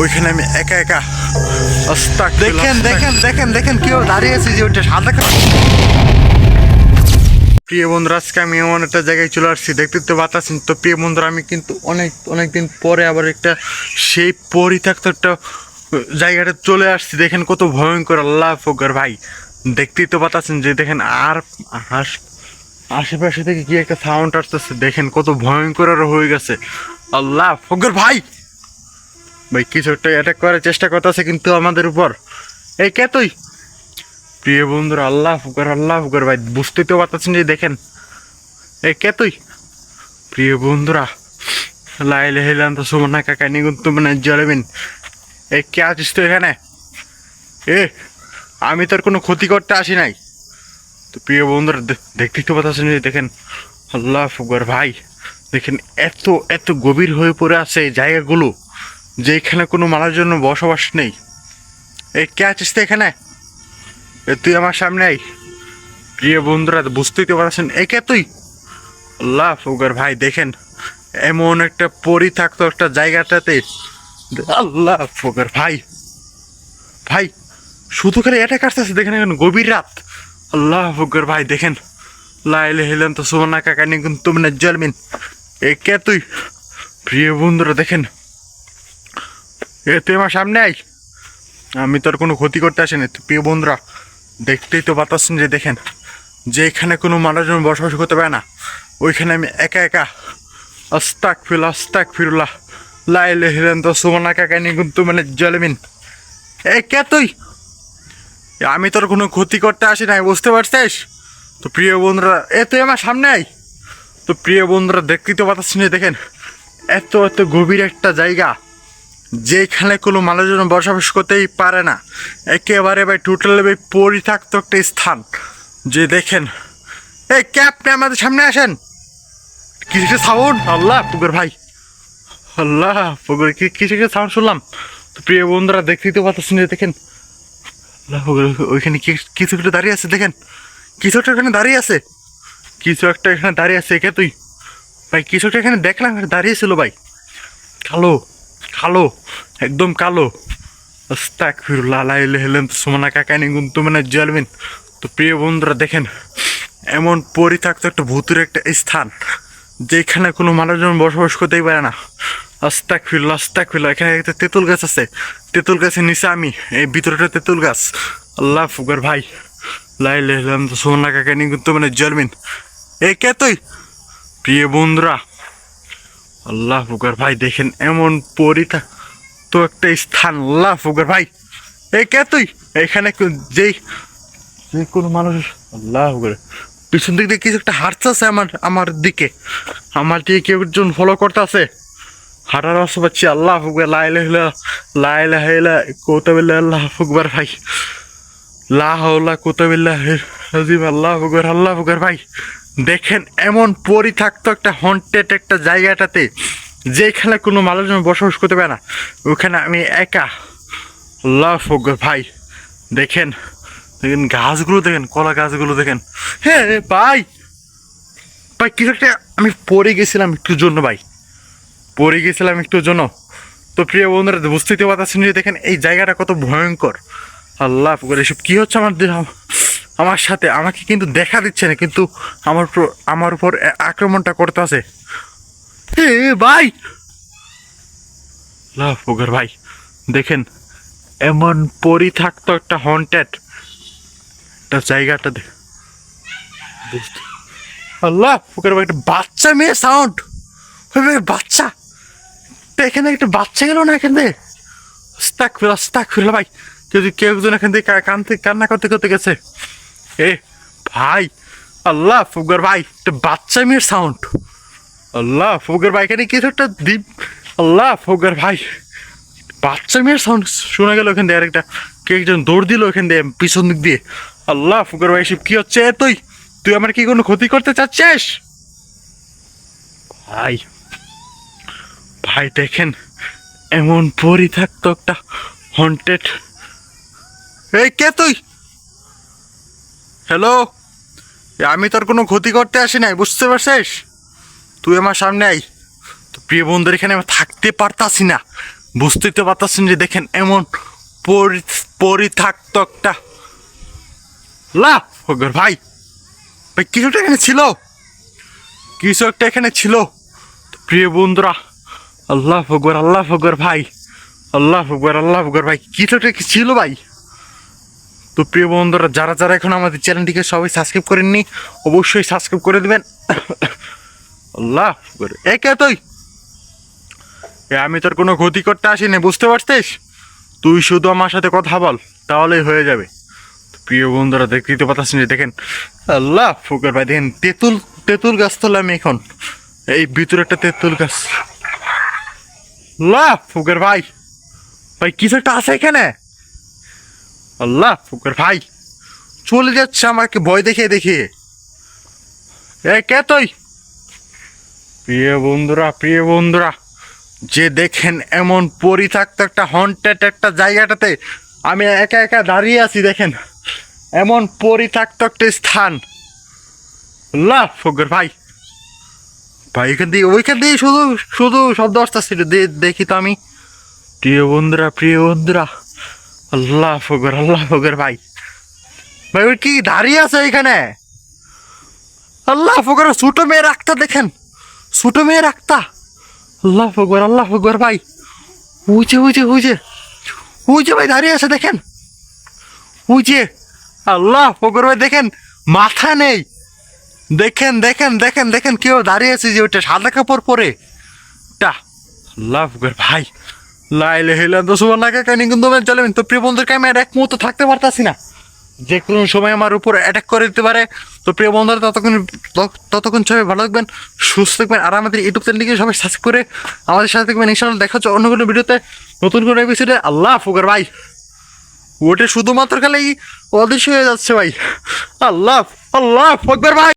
ওইখানে আমি একা একা দেখেন দেখেন দেখেন দেখেন কেউ দাঁড়িয়ে আছে যে ওইটা সাদা প্রিয় বন্ধুরা, আজকে আমি এমন একটা জায়গায় চলে আসছি, দেখতে তো পাচ্ছেন। তো প্রিয় বন্ধুরা, আমি কিন্তু অনেক দিন পরে আবার একটা সেই পরিত্যক্ত একটা জায়গাটা চলে আসছি। দেখেন কত ভয়ঙ্কর, আল্লাহ ফকর ভাই। দেখতেই তো পাচ্ছেন যে দেখেন আর আশেপাশে থেকে কি একটা সাউন্ড আসতেছে, দেখেন কত ভয়ঙ্কর আরো হয়ে গেছে। আল্লাহ ফকর ভাই, ভাই কিছু একটা অ্যাটাক করার চেষ্টা করতেছে কিন্তু আমাদের উপর। এই কে তুই? প্রিয় বন্ধুরা, আল্লাহ ফুকর ভাই, বুঝতেই তো পারতেছেন যে দেখেন। এই কে তুই? প্রিয় বন্ধুরা, লাইলে হেলান তো সুমনা কাকা নিগুন তুমি না জ্বলবেন। এই কে আছিস তো এখানে? এ আমি তোর কোনো ক্ষতি করতে আসি নাই। তো প্রিয় বন্ধুরা, দেখতেই তো পারতেছেন যে দেখেন। আল্লাহ ফুকর ভাই, দেখেন এত এত গভীর হয়ে পড়ে আছে এই জায়গাগুলো, যেখানে কোনো মানুষের জন্য বসবাস নেই। এই কে আছিস তো এখানে? তুই আমার সামনে আই। প্রিয় বন্ধুরা, বুঝতেই তো পারছেন। এই কে তুই? আল্লাহ ফকর ভাই, দেখেন এমন একটা পরিত্যক্ত একটা জায়গাটাতে। আল্লাহ ফকর ভাই, ভাই শুধু খালি এটা কাটতেছে, দেখেন এখন গভীর রাত। আল্লাহ ফকর ভাই, দেখেন লাইলে হেলেন তো সোনা কাকা নিয়ে কিন্তু তুমি না জ্বলবেন। এ কে তুই? প্রিয় বন্ধুরা, দেখেন তুই আমার সামনে আই, আমি তোর কোনো ক্ষতি করতে আসিনি। প্রিয় বন্ধুরা, দেখতেই তো পাচ্ছেন যে দেখেন, যে এখানে কোনো মানুষজন বসবাস করতে পারে না, ওইখানে আমি একা একা আস্তাক ফিরুল্লাহ লাইলে হিলেন তো সুমনা কাকা নিয়ে কিন্তু মানে জ্বলবেন। এ কে তুই? আমি তোর কোনো ক্ষতি করতে আসি নাই, বুঝতে পারছিস? তো প্রিয় বন্ধুরা, তুই আমার সামনে আই। তো প্রিয় বন্ধুরা, দেখতেই তো পাচ্ছেন যে দেখেন এত এত গভীর একটা জায়গা, যেখানে কোনো মানুষজন বসবাস করতেই পারে না। একেবারে ভাই টোটালি ভাই পরিত্যক্ত একটা স্থান। যে দেখেন, এই কে আপনি আমাদের সামনে আসেন? কিসের সাউন্ড? আল্লাহ পুকুর ভাই, আল্লাহ পুকুর কিসের সাউন্ড শুনলাম। তো প্রিয় বন্ধুরা, দেখতেই তো পাচ্ছেন যে দেখেন। আল্লাহ পুকুর, ওইখানে কিছু একটা দাঁড়িয়ে আছে, দেখেন কিছু একটা এখানে দাঁড়িয়ে আছে, কিছু একটা এখানে দাঁড়িয়ে আছে। কে তুই? ভাই কিছু একটা এখানে দেখলাম দাঁড়িয়ে ছিল ভাই, কালো কালো, একদম কালো। আস্তাগফিরুল্লাহ লা ইলাহা ইল্লাল্লাহ সুবহানাকা কাকা নিয়ে কিন্তু মানে জ্বলবেন। তো প্রিয় বন্ধুরা, দেখেন এমন পরিত্যক্ত একটা ভূতের একটা স্থান, যেখানে কোনো মানুষজন বসবাস করতেই পারে না। আস্তাগফিরুল্লাহ, এখানে একটা তেঁতুল গাছ আছে, তেঁতুল গাছের নিচে আমি, এই ভিতরটা তেঁতুল গাছ। আল্লাহ ফুকর ভাই, লা ইলাহা ইল্লাল্লাহ সুবহানাকা কাকা নিয়ে কিন্তু মানে জ্বলবেন। এই কে তুই? প্রিয় বন্ধুরা, আল্লাহ ফুকর ভাই, দেখেন এমন পরিত্যক্ত একটা স্থান। আল্লাহ ফুকর ভাই, এই কে তুই? এখানে যেই যে কোনো মানুষ, আল্লাহ ফুকর, পিছন দিক দিয়ে কিছু একটা হাঁটতেছে আমার দিকে, আমার দিকে কেউ একজন ফলো করতেছে, হাঁটার রাস্তা পাচ্ছি। আল্লাহ ফুকর লাইলা কোতাবিল্লাহ, আল্লাহ ফুকবার ভাই, লা হাওলা কোতাবিল্লাহ রাজিম। আল্লাহ ফুকর ভাই, দেখেন এমন পরিত্যক্ত একটা হন্টেড একটা জায়গাটাতে, যেখানে কোনো মানুষজন বসবাস করতে পারে না, ওখানে আমি একা। আল্লাহ ফকর ভাই, দেখেন দেখেন গাছগুলো, দেখেন কলা গাছগুলো, দেখেন। হ্যাঁ ভাই, ভাই কিছু একটা আমি পড়ে গেছিলাম একটুর জন্য, ভাই পড়ে গেছিলাম একটুর জন্য। তো প্রিয় বন্ধুরা, বুঝতেই তো পারছেন যে দেখেন এই জায়গাটা কত ভয়ঙ্কর। আল্লাহ ফকর, এসব কী হচ্ছে আমার সাথে? আমাকে কিন্তু দেখা দিচ্ছে না, কিন্তু আমার উপর আক্রমণটা করতে আছে। হে ভাই, আল্লাহ ফকর ভাই, দেখেন এমন পরিত্যক্ত একটা হন্টেড একটা জায়গাটাতে। আল্লাহ ফকর ভাই, একটা বাচ্চা মেয়ে সাউন্ড, বাচ্চা, এখানে একটা বাচ্চা গেল না এখান থেকে। আস্তাগফিরুল্লাহ ভাই, কেউ একজন এখান থেকে কান্না করতে করতে গেছে। এ ভাই, আল্লাহ ফকর ভাই, একটা বাচ্চা মেয়ের সাউন্ড। আল্লাহ ফকর ভাই, এখানে কিছু একটা দ্বীপ। আল্লাহ ফকর ভাই, বাচ্চা মেয়ের সাউন্ড শোনা গেল ওখান দিয়ে, আরেকটা কে একজন দৌড় দিল ওখান দিয়ে পিছন দিক দিয়ে। আল্লাহ ফকর ভাই, সব কি হচ্ছে? তুই আমার কি কোনো ক্ষতি করতে চাচ্ছিস? ভাই ভাই, দেখেন এমন পরিত্যক্ত একটা হন্টেড। এই কে তুই? হ্যালো, আমি তোর কোনো ক্ষতি করতে আসি নাই, বুঝতে পারছিস? তুই আমার সামনে আই। তো প্রিয় বন্ধুর, এখানে আমি থাকতে পারতাছি না, বুঝতেই তো পারতেছেন যে দেখেন এমন পরিত্যক্ত একটা লা ফকর ভাই, ভাই কিছু একটা এখানে ছিল, কিছু একটা এখানে ছিল। তো প্রিয় বন্ধুরা, আল্লাহ ফকর ভাই, আল্লাহ ফকর ভাই, কিছু একটা কি ছিল ভাই। তো প্রিয় বন্ধুরা, যারা যারা এখন আমাদের চ্যানেলটিকে সবাই সাবস্ক্রাইব করেননি অবশ্যই সাবস্ক্রাইব করে দেবেন। আল্লাহ ফকর, একে তুই আমি তোর কোনো ক্ষতি করতে আসিনি, বুঝতে পারছিস? তুই শুধু আমার সাথে কথা বল তাহলেই হয়ে যাবে। প্রিয় বন্ধুরা, দেখতেই তো পাচ্ছেন যে দেখেন আল্লাহ ফকর ভাই, দেখেন তেঁতুল গাছ তোলা আমি এখন, এই ভিতরে একটা তেঁতুল গাছ। আল্লাহ ফকর ভাই, ভাই কিছু একটা আছে এখানে। আল্লাহ ফকর ভাই চলে যাচ্ছে আমাকে ভয় দেখিয়ে দেখিয়ে। এ কে তুই? প্রিয় বন্ধুরা, যে দেখেন এমন পরিত্যক্ত একটা হন্টেড একটা জায়গাটাতে আমি একা একা দাঁড়িয়ে আছি, দেখেন এমন পরিত্যক্ত একটা স্থান। আল্লাহ ফকর ভাই, ভাই ওইখান দিয়ে শুধু শুধু শব্দ আসতেছিল, দেখি তো আমি। প্রিয় বন্ধুরা, আল্লাহ ফকর ভাই, ভাই ওই কি দাঁড়িয়ে আছে এখানে? আল্লাহ ফকর, ছোট মেয়ে রাখতা দেখেন, ছোট মেয়ে রাখতা। আল্লাহ ফকর ভাই, উজে ভাই দাঁড়িয়ে আছে দেখেন, উজে। আল্লাহ ফকর ভাই দেখেন মাথা নেই, দেখেন কেউ দাঁড়িয়ে আছে যে ওইটা সাদা কাপড় পরে টা। আল্লাহ ফকর ভাই, লাইলে হেলান তো সুবর্ণা কাকানি কিন্তু চলেন। তো প্রিয় বন্ধুদেরকে আমি আর এক মুহূর্ত থাকতে পারতাছি না, যে কোনো সময় আমার উপর অ্যাটাক করে দিতে পারে। তো প্রিয় বন্ধুরা, ততক্ষণ সবাই ভালো থাকবেন, সুস্থ থাকবেন, আর আমাদের ইউটিউব চ্যানেলটিকে সবাই সাবস্ক্রাইব করে আমাদের সাথে থাকবেন। ইনশাআল্লাহ দেখা হচ্ছে অন্য কোনো ভিডিওতে, নতুন কোনো এপিসোডে। আল্লাহ ফকর ভাই, ওটা শুধুমাত্র খালি অদৃশ্য হয়ে যাচ্ছে ভাই। আল্লাহ ফকর ভাই।